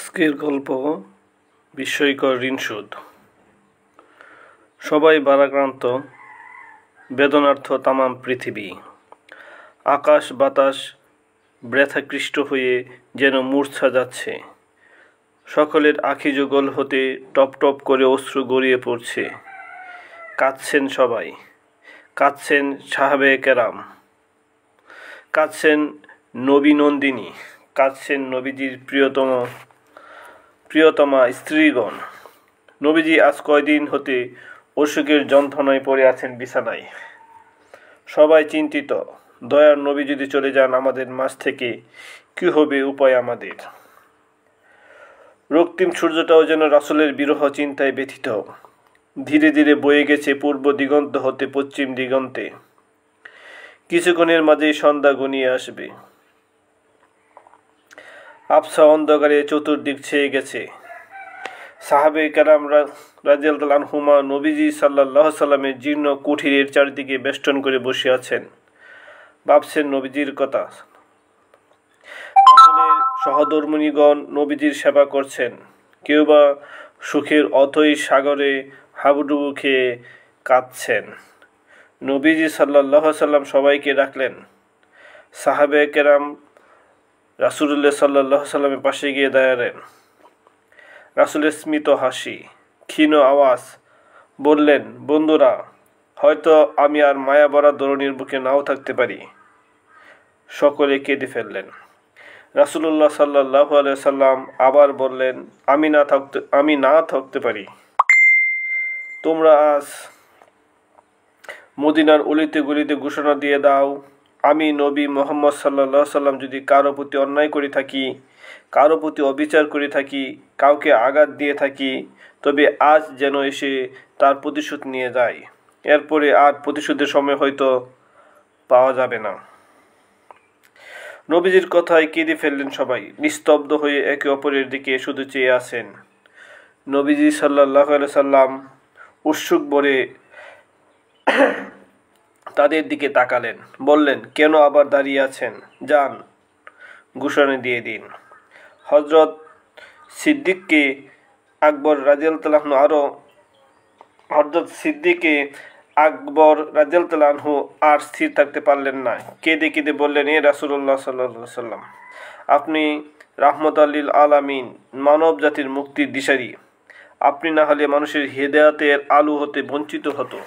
আজকের গল্প বিস্ময়কর ঋণ শোধ। সবাই ভারাক্রান্ত, বেদনার্থ তামাম পৃথিবী। আকাশ বাতাস ব্যথাকৃষ্ট হয়ে যেন মূর্ছা যাচ্ছে। সকলের আখি যুগল হতে টপ টপ করে অশ্রু গড়িয়ে পড়ছে। কাঁদছেন সবাই, কাঁদছেন সাহাবে কেরাম, কাঁদছেন নবী নন্দিনী, কাঁদছেন নবীজির প্রিয়তমা স্ত্রীগণ। নবীজি আজ কয়দিন হতে অসুখের যন্ত্রণায় পড়ে আছেন বিছানায়। সবাই চিন্তিত, দয়ার নবী যদি চলে যান আমাদের মাঝ থেকে, কি হবে উপায় আমাদের। রক্তিম সূর্যটাও যেন রাসূলের বিরহ চিন্তায় ব্যথিত। ধীরে ধীরে বয়ে গেছে পূর্ব দিগন্ত হতে পশ্চিম দিগন্তে। কিছুক্ষণের মাঝেই সন্ধ্যা ঘনিয়ে আসবে। আবছা অন্ধকারে চতুর্দিক ছেয়ে গেছে। সাহাবে কেরাম রাদিয়াল্লাহু আনহুমা নবীজি সাল্লাল্লাহু আলাইহি সাল্লামের জীর্ণ কুঠিরের চারিদিকে বেষ্টন করে বসে আছেন, ভাবছেন নবীজির কথা। রাসূলের সহধর্মিণীগণ নবীজির সেবা করছেন। কেউ বা সুখের অথৈ সাগরে হাবুডুবু খেয়ে কাঁদছেন। নবীজি সাল্লাল্লাহু আলাইহি সাল্লাম সবাইকে ডাকলেন। সাহাবে কেরাম রাসূলুল্লাহ সাল্লাল্লাহু আলাইহি সাল্লামের পাশে গিয়ে দাঁড়ালেন। রাসূলের স্মিত হাসি, ক্ষীণ আওয়াজ, বললেন, বন্ধুরা, হয়তো আমি আর মায়া ভরা ধরণীর বুকে নাও থাকতে পারি। সকলে কেঁদে ফেললেন। রাসূলুল্লাহ সাল্লাল্লাহু আলাইহি সাল্লাম আবার বললেন, আমি না থাকতে পারি। তোমরা আজ মদিনার অলিতে গলিতে ঘোষণা দিয়ে দাও, আমি নবী মুহাম্মদ সাল্লাল্লাহু আলাইহি সাল্লাম যদি কারো প্রতি অন্যায় করে থাকি, কারো প্রতি অবিচার করে থাকি, কাউকে আঘাত দিয়ে থাকি, তবে আজ যেন এসে তার প্রতিশোধ নিয়ে যায়। এরপরে আর প্রতিশোধের সময় হয়তো পাওয়া যাবে না। নবীজির কথায় কেঁদে ফেললেন সবাই। নিস্তব্ধ হয়ে একে অপরের দিকে শুধু চেয়ে আছেন। নবীজি সাল্লাল্লাহু আলাইহি সাল্লাম উৎসুক ভরে তাদের দিকে তাকালেন, বললেন, কেন আবার দাঁড়িয়ে আছেন? যান, ঘোষণা দিয়ে দিন। হযরত সিদ্দিকে আকবর রাদিয়াল্লাহু আনহু আর স্থির থাকতে পারলেন না। কেঁদে কেঁদে বললেন, এ রাসূলুল্লাহ সাল্লাল্লাহু আলাইহি সাল্লাম, আপনি রাহমাতুল লিল আলামিন, মানব জাতির মুক্তির দিশারি। আপনি না হলে মানুষের হেদায়েতের আলো হতে বঞ্চিত হতো।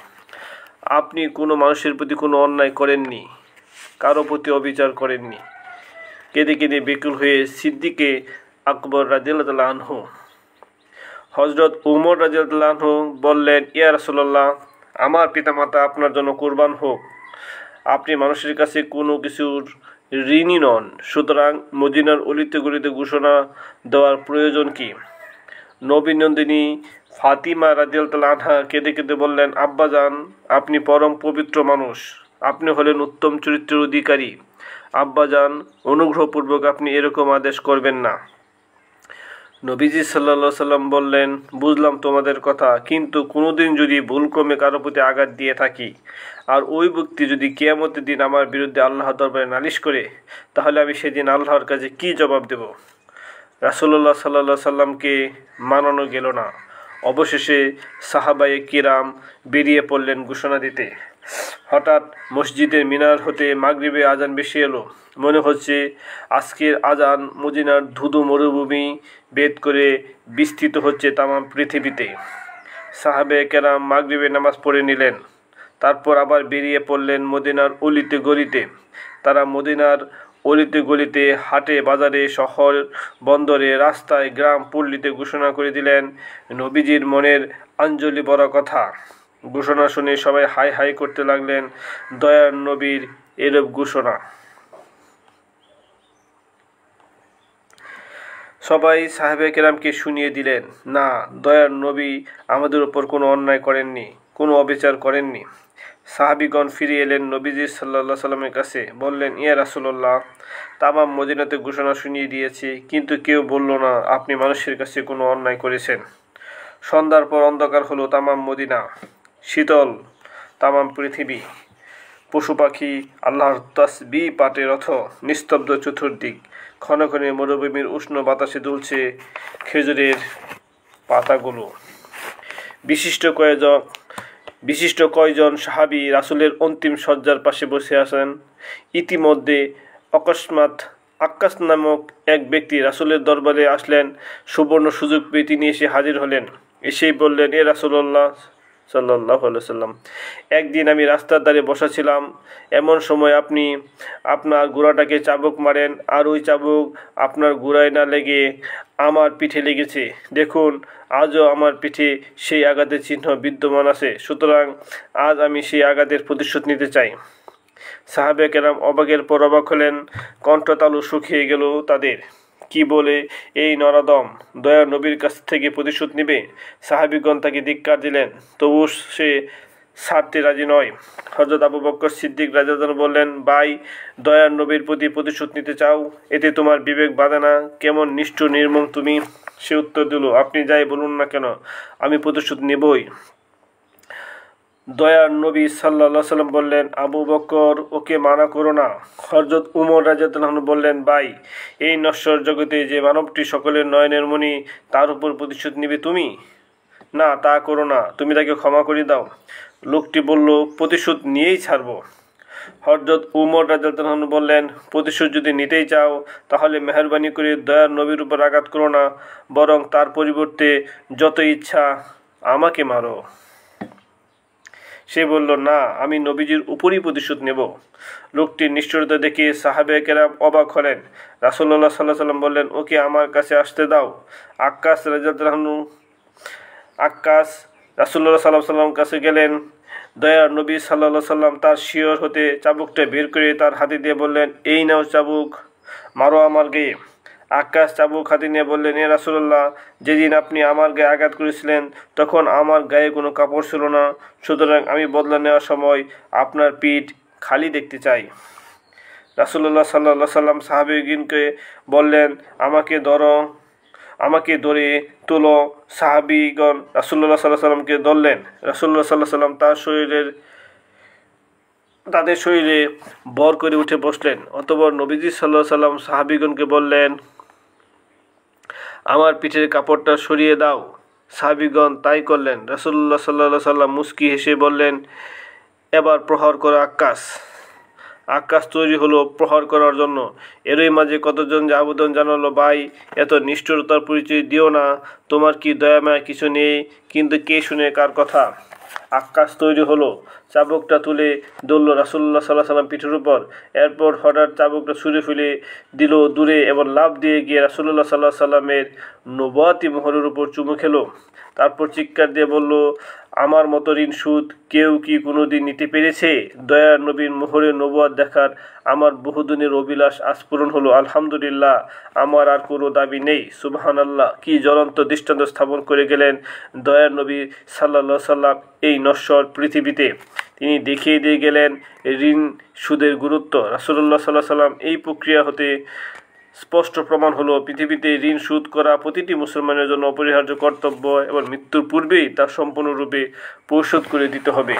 আপনি কোনো মানুষের প্রতি কোনো অন্যায় করেননি, কারো প্রতি অবিচার করেননি। কেঁদে কেঁদে বেকুল হয়ে সিদ্দিকে আকবর রাদিয়াল্লাহু আনহু হযরত উমর রাদিয়াল্লাহু আনহু বললেন, ইয়া রাসূলুল্লাহ, আমার পিতামাতা আপনার জন্য কুরবান হোক। আপনি মানুষের কাছে কোনো কিছুর ঋণী নন, সুতরাং মদিনার অলিতে গলিতে ঘোষণা দেওয়ার প্রয়োজন কি? নবী নন্দিনী ফাতিমা রাদিয়াল্লাহু আনহা কেঁদে কেঁদে বললেন, আব্বাজান, আপনি পরম পবিত্র মানুষ, আপনি হলেন উত্তম চরিত্রের অধিকারী। আব্বাজান, অনুগ্রহপূর্বক আপনি এরকম আদেশ করবেন না। নবীজি সাল্লাল্লাহু আলাইহি সাল্লাম বললেন, বুঝলাম তোমাদের কথা, কিন্তু কোনোদিন যদি ভুলক্রমে কারো প্রতি আঘাত দিয়ে থাকি, আর ওই ব্যক্তি যদি কিয়ামতের দিন আমার বিরুদ্ধে আল্লাহর দরবারে নালিশ করে, তাহলে আমি সেদিন আল্লাহর কাছে কি জবাব দেব? রাসূলুল্লাহ সাল্লাল্লাহু আলাইহি সাল্লামকে মানানো গেল না। অবশেষে সাহাবায়ে কিরাম বেরিয়ে পড়লেন ঘোষণা দিতে। হঠাৎ মসজিদের মিনার হতে মাগরিবে আজান ভেসে এলো। মনে হচ্ছে আজকের আজান মদিনার ধুধু মরুভূমি ভেদ করে বিস্তৃত হচ্ছে তামাম পৃথিবীতে। সাহাবায়ে কেরাম মাগরিবের নামাজ পড়ে নিলেন। তারপর আবার বেরিয়ে পড়লেন মদিনার অলিতে গলিতে। তারা মদিনার অলিতে গলিতে, হাটে বাজারে, শহর বন্দরে, রাস্তায়, গ্রাম পল্লীতে ঘোষণা করে দিলেন নবীজির মনের আঞ্জলি ভরা কথা। ঘোষণা শুনে সবাই হাই হাই করতে লাগলেন, দয়ার নবীর এরূপ ঘোষণা। সবাই সাহাবে কেরামকে শুনিয়ে দিলেন, না, দয়ার নবী আমাদের উপর কোনো অন্যায় করেননি, কোনো অবিচার করেননি। সাহাবিগণ ফিরে এলেন নবীজি সাল্লাল্লাহু আলাইহি সাল্লামের কাছে, বললেন, ইয়া রাসূলুল্লাহ, তামাম মদিনাতে ঘোষণা শুনিয়ে দিয়েছি, কিন্তু কেউ বলল না আপনি মানুষের কাছে কোনো অন্যায় করেছেন। সন্ধ্যার পর অন্ধকার হলো তামাম মদিনা, শীতল তামাম পৃথিবী। পশু পাখি আল্লাহর তাসবিহ পাঠে রত, নিস্তব্ধ চতুর্দিক, ক্ষণে ক্ষণে মরুভূমির উষ্ণ বাতাসে দুলছে খেজুরের পাতাগুলো। বিশিষ্ট কয়জন সাহাবী রাসূলের অন্তিম শয্যার পাশে বসে আছেন। ইতিমধ্যে অকস্মাৎ আক্কাস নামক এক ব্যক্তি রাসূলের দরবারে আসলেন। সুবর্ণ সুযোগ পেয়ে তিনি এসে হাজির হলেন। এসেই বললেন, এ রাসূলুল্লাহ সাল্লাল্লাহু আলাইহি ওয়াসাল্লাম, একদিন আমি রাস্তার ধারে বসা ছিলাম, এমন সময় আপনি আপনার ঘোড়াটাকে চাবুক মারেন, আর ওই চাবুক আপনার ঘোড়ায় না লেগে আমার পিঠে লেগেছে। দেখুন, আজও আমার পিঠে সেই আঘাতের চিহ্ন বিদ্যমান আছে। সুতরাং আজ আমি সেই আঘাতের প্রতিশোধ নিতে চাই। সাহাবে কেরাম অবাকের পর অবাক হলেন, কণ্ঠতালু শুকিয়ে গেল তাদের। কি বলে এই নরাদম দয়ার নবীর কাছ থেকে প্রতিশোধ নেবে? সাহাবিগণ তাকে ধিক্কার দিলেন, তবু সে ছাড়তে রাজি নয়। হযরত আবু বকর সিদ্দিক রাদিয়াল্লাহু বললেন, ভাই, দয়ার নবীর প্রতি প্রতিশোধ নিতে চাও? এতে তোমার বিবেক বাঁধে না? কেমন নিষ্ঠুর নির্মম তুমি! সে উত্তর দিল, আপনি যাই বলুন না কেন, আমি প্রতিশোধ নেবই। দয়ার নবী সাল্লাল্লাহু আলাইহি সাল্লাম বললেন, আবু বকর, ওকে মানা করো না। হযরত উমর রাদিয়াল্লাহু আনহু বললেন, ভাই, এই নশ্বর জগতে যে মানবটি সকলের নয়নের মণি, তার উপর প্রতিশোধ নিবে তুমি? না, তা করো না, তুমি তাকে ক্ষমা করে দাও। লোকটি বলল, প্রতিশোধ নিয়েই ছাড়ব। হযরত উমর রাদিয়াল্লাহু আনহু বললেন, প্রতিশোধ যদি নিতেই চাও, তাহলে মেহেরবানি করে দয়ার নবীর উপর আঘাত করো না, বরং তার পরিবর্তে যত ইচ্ছা আমাকে মারো। সে বলল, না, আমি নবীজির উপরই প্রতিশোধ নেব। লোকটির নিষ্ঠুরতা দেখে সাহাবে কেরাম অবাক হলেন। রাসূলুল্লাহ সাল্লাল্লাহু আলাইহি ওয়াসাল্লাম বললেন, ওকে আমার কাছে আসতে দাও। আক্কাস রাদিয়াল্লাহু আনহু রাসূলুল্লাহ সাল্লাল্লাহু আলাইহি ওয়াসাল্লাম কাছে গেলেন। দয়ার নবী সাল্লাল্লাহু আলাইহি ওয়াসাল্লাম তার শিয়র হতে চাবুকটা বের করে তার হাতে দিয়ে বললেন, এই নাও চাবুক, মারো আমার গায়ে। আক্কাস চাবুক হাতে নিয়ে বললেন, এ রাসূলুল্লাহ, যেদিন আপনি আমার গায়ে আঘাত করেছিলেন তখন আমার গায়ে কোনো কাপড় ছিল না, সুতরাং আমি বদলা নেওয়ার সময় আপনার পিঠ খালি দেখতে চাই। রাসূলুল্লাহ সাল্লাল্লাহু আলাইহি ওয়াসাল্লাম সাহাবীগণকে বললেন, আমাকে ধরে তোলো। সাহাবীগণ রাসূলুল্লাহ সাল্লাল্লাহু আলাইহি ওয়াসাল্লামকে ধরলেন। রাসূলুল্লাহ সাল্লাল্লাহু আলাইহি ওয়াসাল্লাম তাদের শরীরে বর করে উঠে বসলেন। অতঃপর নবীজি সাল্লাল্লাহু আলাইহি ওয়াসাল্লাম সাহাবীগণকে বললেন, আমার পিঠের কাপড়টা সরিয়ে দাও। সাহাবীগণ তাই করলেন। রাসূলুল্লাহ সাল্লাল্লাহু আলাইহি ওয়াসাল্লাম মুস্কি হেসে বললেন, এবার প্রহার করো আক্কাস। আক্কাস তৈরি হলো প্রহার করার জন্য। এরই মাঝে কতজন যে আবেদন জানালো, ভাই, এত নিষ্ঠুরতার পরিচয় দিও না, তোমার কি দয়া মায়া কিছু নেই? কিন্তু কে শুনে কার কথা? আক্কাস তৈরি হলো। চাবুকটা তুলে ধরল রাসূলুল্লাহ সাল্লাল্লাহু আলাইহি ওয়াসাল্লাম পিঠের উপর। এরপর হঠাৎ চাবুকটা ছুঁড়ে ফেলে দিল দূরে এবং লাফ দিয়ে গিয়ে রাসূলুল্লাহ সাল্লাল্লাহু আলাইহি ওয়াসাল্লামের নবুয়তি মোহরের উপর চুমু খেলো। তারপর চিৎকার দিয়ে বলল, আমার মতো ঋণ সুদ কেউ কি কোনোদিন নিতে পেরেছে? দয়ার নবীর মোহরে নবুয়ত দেখার আমার বহুদিনের অভিলাষ আজ পূরণ হলো। আলহামদুলিল্লাহ, আমার আর কোনো দাবি নেই। সুবহানাল্লাহ, কি জ্বলন্ত দৃষ্টান্ত স্থাপন করে গেলেন দয়ার নবী সাল্লাল্লাহু আলাইহি ওয়াসাল্লাম এই নশ্বর পৃথিবীতে। তিনি দেখিয়ে দিয়ে গেলেন ঋণ সুদের গুরুত্ব। রাসূলুল্লাহ সাল্লাল্লাহু আলাইহি ওয়াসাল্লাম এই প্রক্রিয়া হতে স্পষ্ট প্রমাণ হলো পৃথিবীতে ঋণ শোধ করা প্রতিটি মুসলমানের জন্য অপরিহার্য কর্তব্য এবং মৃত্যুর পূর্বেই তা সম্পূর্ণরূপে পরিশোধ করে দিতে হবে।